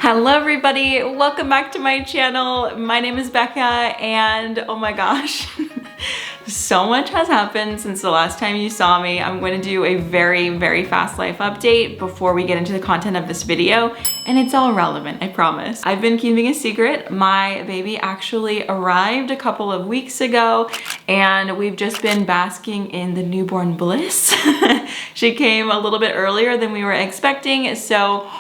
Hello everybody, welcome back to my channel. My name is Becca and oh my gosh, so much has happened since the last time you saw me. I'm going to do a very fast life update before we get into the content of this video, and it's all relevant, I promise. I've been keeping a secret. My baby actually arrived a couple of weeks ago and we've just been basking in the newborn bliss. She came a little bit earlier than we were expecting, so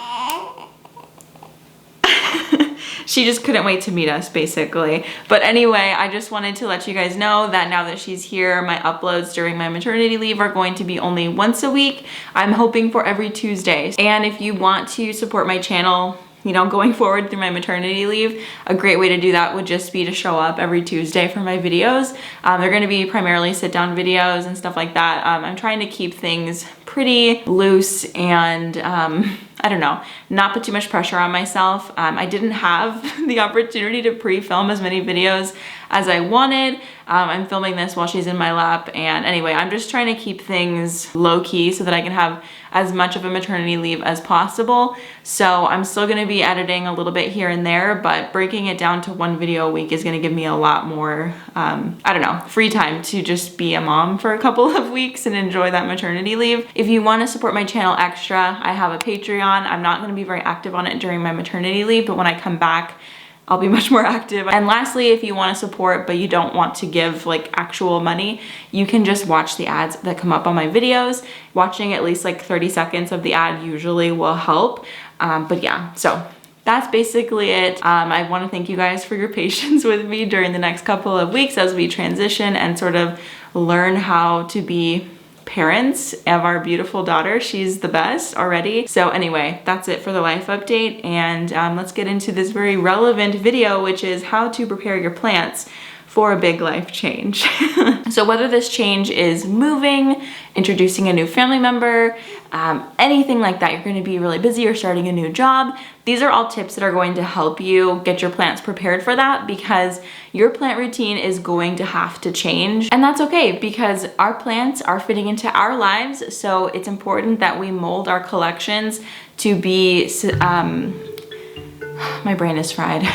she just couldn't wait to meet us, basically. But anyway, I just wanted to let you guys know that now that she's here, my uploads during my maternity leave are going to be only once a week. I'm hoping for every Tuesday. And if you want to support my channel, you know, going forward through my maternity leave, a great way to do that would just be to show up every Tuesday for my videos. They're gonna be primarily sit-down videos and stuff like that. I'm trying to keep things pretty loose and I don't know, not put too much pressure on myself. I didn't have the opportunity to pre-film as many videos as I wanted. I'm filming this while she's in my lap, and anyway, I'm just trying to keep things low-key so that I can have as much of a maternity leave as possible. So I'm still gonna be editing a little bit here and there, but breaking it down to one video a week is gonna give me a lot more, I don't know, free time to just be a mom for a couple of weeks and enjoy that maternity leave. If you wanna support my channel extra, I have a Patreon. I'm not gonna be very active on it during my maternity leave, but when I come back, I'll be much more active. And lastly, if you want to support but you don't want to give like actual money, you can just watch the ads that come up on my videos. Watching at least like 30 seconds of the ad usually will help. But yeah, so that's basically it. I want to thank you guys for your patience with me during the next couple of weeks as we transition and sort of learn how to be parents of our beautiful daughter. She's the best already. So anyway, that's it for the life update, and let's get into this very relevant video, which is how to prepare your plants for a big life change. So whether this change is moving, introducing a new family member, anything like that, you're going to be really busy or starting a new job, these are all tips that are going to help you get your plants prepared for that, because your plant routine is going to have to change. And that's okay, because our plants are fitting into our lives, so it's important that we mold our collections to be, my brain is fried.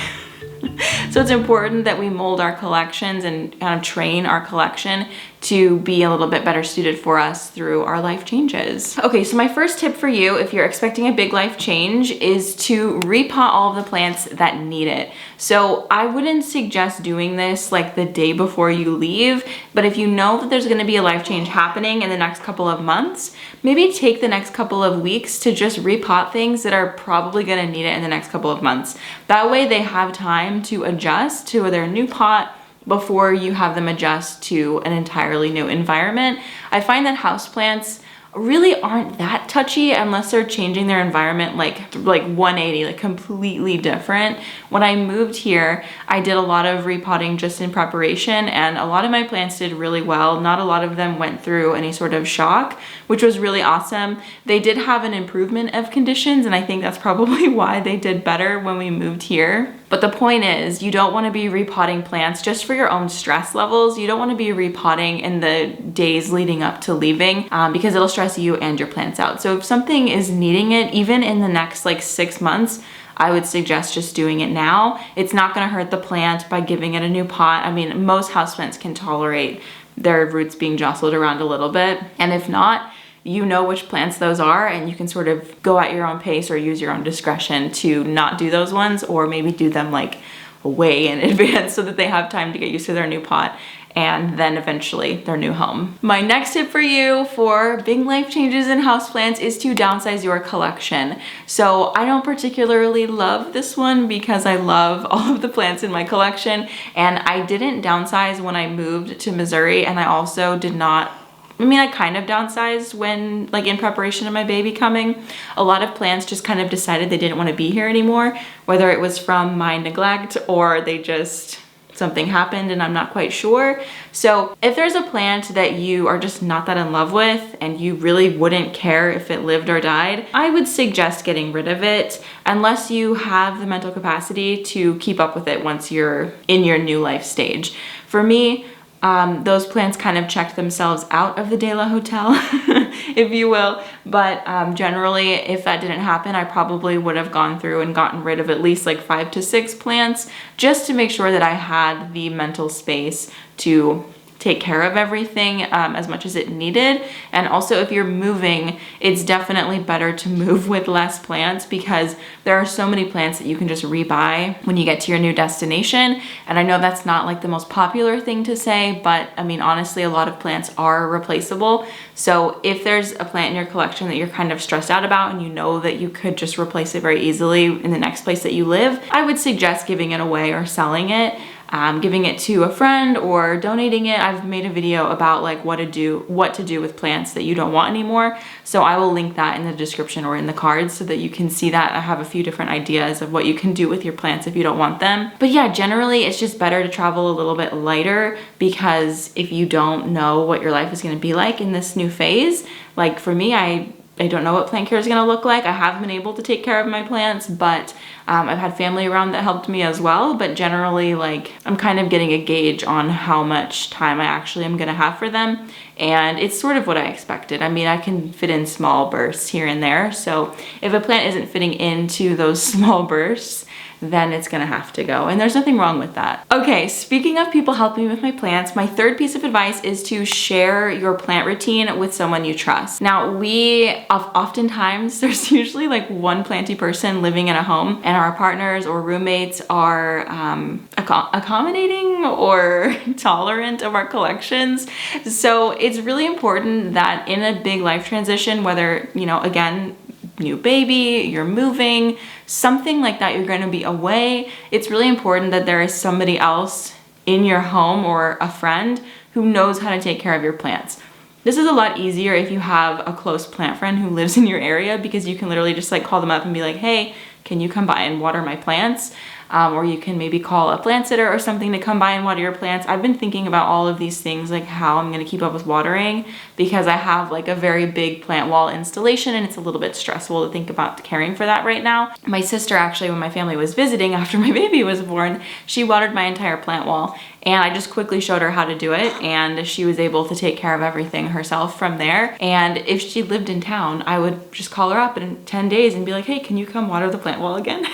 So it's important that we mold our collections and kind of train our collection to be a little bit better suited for us through our life changes. Okay, so my first tip for you, if you're expecting a big life change, is to repot all of the plants that need it. So I wouldn't suggest doing this like the day before you leave, but if you know that there's gonna be a life change happening in the next couple of months, maybe take the next couple of weeks to just repot things that are probably gonna need it in the next couple of months. That way they have time to adjust to their new pot before you have them adjust to an entirely new environment. I find that houseplants really aren't that touchy unless they're changing their environment like 180, like completely different. When I moved here, I did a lot of repotting just in preparation, and a lot of my plants did really well. Not a lot of them went through any sort of shock, which was really awesome. They did have an improvement of conditions, and I think that's probably why they did better when we moved here. But the point is, you don't want to be repotting plants just for your own stress levels. You don't want to be repotting in the days leading up to leaving because it'll stress you and your plants out. So if something is needing it, even in the next like 6 months, I would suggest just doing it now. It's not going to hurt the plant by giving it a new pot. I mean, most houseplants can tolerate their roots being jostled around a little bit. And if not, you know which plants those are, and you can sort of go at your own pace or use your own discretion to not do those ones, or maybe do them like way in advance so that they have time to get used to their new pot and then eventually their new home. My next tip for you for big life changes in houseplants is to downsize your collection. So I don't particularly love this one because I love all of the plants in my collection, and I didn't downsize when I moved to Missouri, and I also did not, I mean, I kind of downsized when, like in preparation of my baby coming. A lot of plants just kind of decided they didn't want to be here anymore, whether it was from my neglect or they just, something happened and I'm not quite sure. So if there's a plant that you are just not that in love with and you really wouldn't care if it lived or died, I would suggest getting rid of it unless you have the mental capacity to keep up with it once you're in your new life stage. For me, those plants kind of checked themselves out of the De La Hotel. if you will. But generally, if that didn't happen, I probably would have gone through and gotten rid of at least like 5 to 6 plants just to make sure that I had the mental space to take care of everything as much as it needed. And also, if you're moving, it's definitely better to move with less plants because there are so many plants that you can just rebuy when you get to your new destination. And I know that's not like the most popular thing to say, but I mean, honestly, a lot of plants are replaceable. So if there's a plant in your collection that you're kind of stressed out about and you know that you could just replace it very easily in the next place that you live, I would suggest giving it away or selling it. Giving it to a friend or donating it. I've made a video about like what to do with plants that you don't want anymore. So I will link that in the description or in the cards so that you can see that. I have a few different ideas of what you can do with your plants if you don't want them. But yeah, generally it's just better to travel a little bit lighter because if you don't know what your life is going to be like in this new phase, like for me, I don't know what plant care is going to look like. I have been able to take care of my plants, but I've had family around that helped me as well. But generally, like, I'm kind of getting a gauge on how much time I actually am going to have for them. And it's sort of what I expected. I mean, I can fit in small bursts here and there. So if a plant isn't fitting into those small bursts, then it's gonna have to go. And there's nothing wrong with that. Okay, speaking of people helping me with my plants, my third piece of advice is to share your plant routine with someone you trust. Now, oftentimes, there's usually like one planty person living in a home and our partners or roommates are accommodating or tolerant of our collections. So it's really important that in a big life transition, whether, you know, again, new baby, you're moving, something like that, you're going to be away, it's really important that there is somebody else in your home or a friend who knows how to take care of your plants. This is a lot easier if you have a close plant friend who lives in your area because you can literally just like call them up and be like, hey, can you come by and water my plants? Or you can maybe call a plant sitter or something to come by and water your plants. I've been thinking about all of these things, like how I'm gonna keep up with watering because I have like a very big plant wall installation and it's a little bit stressful to think about caring for that right now. My sister actually, when my family was visiting after my baby was born, she watered my entire plant wall and I just quickly showed her how to do it and she was able to take care of everything herself from there. And if she lived in town, I would just call her up in 10 days and be like, hey, can you come water the plant wall again?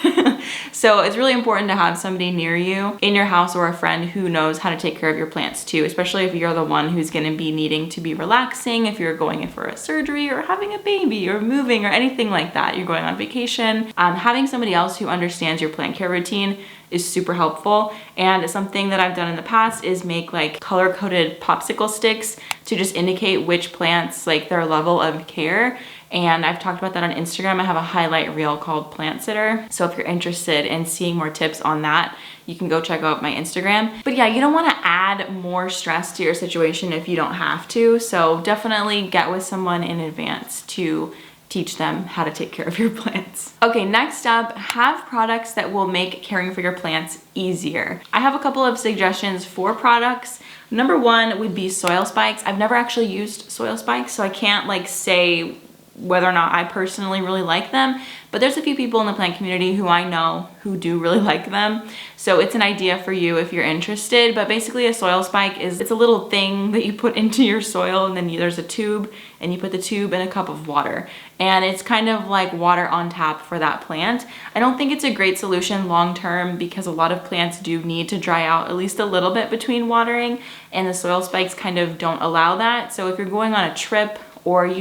So it's really important to have somebody near you in your house or a friend who knows how to take care of your plants too, especially if you're the one who's going to be needing to be relaxing, if you're going in for a surgery or having a baby or moving or anything like that, you're going on vacation. Having somebody else who understands your plant care routine is super helpful. And something that I've done in the past is make like color-coded popsicle sticks to just indicate which plants, like their level of care. And I've talked about that on Instagram. I have a highlight reel called Plant Sitter. So if you're interested in seeing more tips on that, you can go check out my Instagram. But yeah, you don't want to add more stress to your situation if you don't have to. So definitely get with someone in advance to teach them how to take care of your plants. Okay, next up, have products that will make caring for your plants easier. I have a couple of suggestions for products. Number one would be soil spikes. I've never actually used soil spikes, so I can't like say whether or not I personally really like them, but there's a few people in the plant community who I know who do really like them. So it's an idea for you if you're interested, but basically a soil spike it's a little thing that you put into your soil and then there's a tube and you put the tube in a cup of water. And it's kind of like water on tap for that plant. I don't think it's a great solution long-term because a lot of plants do need to dry out at least a little bit between watering and the soil spikes kind of don't allow that. So if you're going on a trip or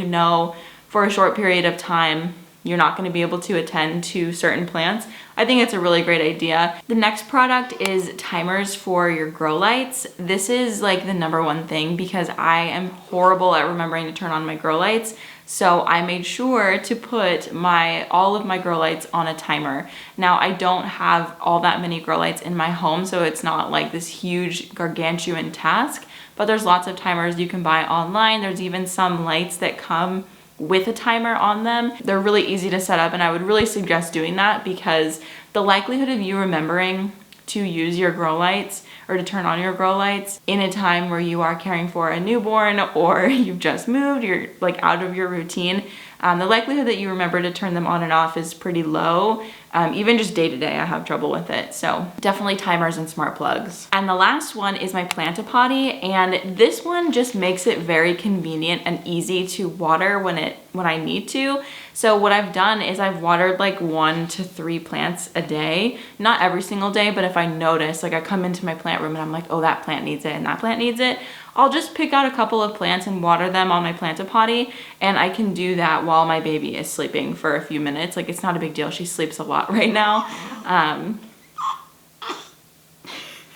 for a short period of time, you're not going to be able to attend to certain plants, I think it's a really great idea. The next product is timers for your grow lights. This is like the number one thing because I am horrible at remembering to turn on my grow lights. So I made sure to put all of my grow lights on a timer. Now I don't have all that many grow lights in my home, so it's not like this huge gargantuan task, but there's lots of timers you can buy online. There's even some lights that come with a timer on them. They're really easy to set up and I would really suggest doing that because the likelihood of you remembering to use your grow lights or to turn on your grow lights in a time where you are caring for a newborn or you've just moved, you're like out of your routine, the likelihood that you remember to turn them on and off is pretty low. Even just day to day, I have trouble with it. So definitely timers and smart plugs. And the last one is my Plant-A-Potty, and this one just makes it very convenient and easy to water when I need to. So what I've done is I've watered like 1 to 3 plants a day, not every single day, but if I notice, like I come into my plant room and I'm like, oh, that plant needs it and that plant needs it, I'll just pick out a couple of plants and water them on my Plant-A-Potty, and I can do that while my baby is sleeping for a few minutes. Like, it's not a big deal. She sleeps a lot right now.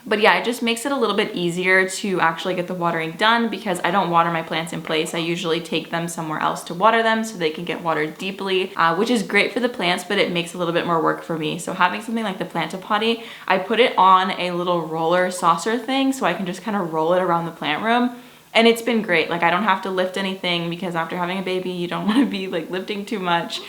But yeah, it just makes it a little bit easier to actually get the watering done because I don't water my plants in place. I usually take them somewhere else to water them so they can get watered deeply, which is great for the plants, but it makes a little bit more work for me. So having something like the Plant-A-Potty, I put it on a little roller saucer thing so I can just kind of roll it around the plant room. And it's been great. Like, I don't have to lift anything because after having a baby, you don't want to be like lifting too much.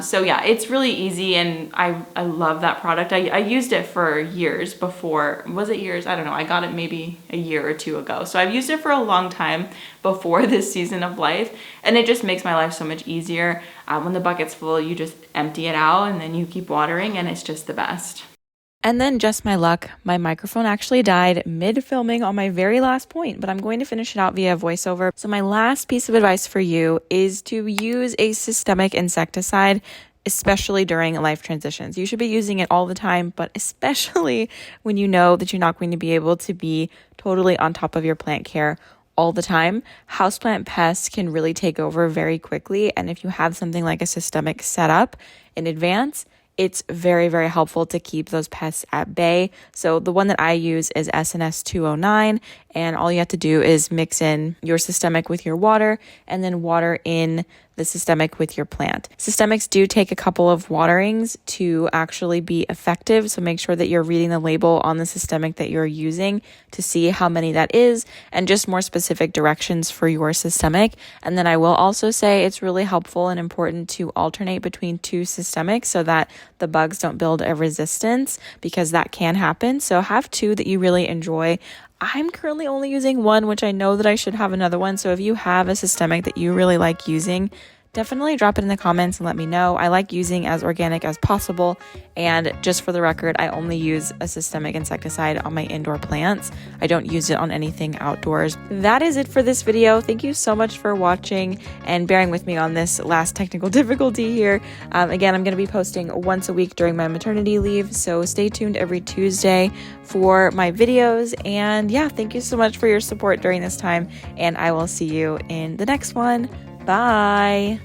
So yeah, it's really easy, and I love that product. I used it for years before. Was it years? I don't know. I got it maybe a year or 2 ago. So I've used it for a long time before this season of life, and it just makes my life so much easier. When the bucket's full, you just empty it out and then you keep watering, and it's just the best. And then just my luck, my microphone actually died mid-filming on my very last point, but I'm going to finish it out via voiceover. So my last piece of advice for you is to use a systemic insecticide, especially during life transitions. You should be using it all the time, but especially when you know that you're not going to be able to be totally on top of your plant care all the time. Houseplant pests can really take over very quickly, and if you have something like a systemic set up in advance, it's very, very helpful to keep those pests at bay. So the one that I use is SNS 209, and all you have to do is mix in your systemic with your water and then water in the systemic with your plant. Systemics do take a couple of waterings to actually be effective, so make sure that you're reading the label on the systemic that you're using to see how many that is and just more specific directions for your systemic. And then I will also say it's really helpful and important to alternate between 2 systemics so that the bugs don't build a resistance, because that can happen. So have 2 that you really enjoy. I'm currently only using 1, which I know that I should have another one. So if you have a systemic that you really like using, definitely drop it in the comments and let me know. I like using as organic as possible. And just for the record, I only use a systemic insecticide on my indoor plants. I don't use it on anything outdoors. That is it for this video. Thank you so much for watching and bearing with me on this last technical difficulty here. Again, I'm going to be posting once a week during my maternity leave, so stay tuned every Tuesday for my videos. And yeah, thank you so much for your support during this time, and I will see you in the next one. Bye.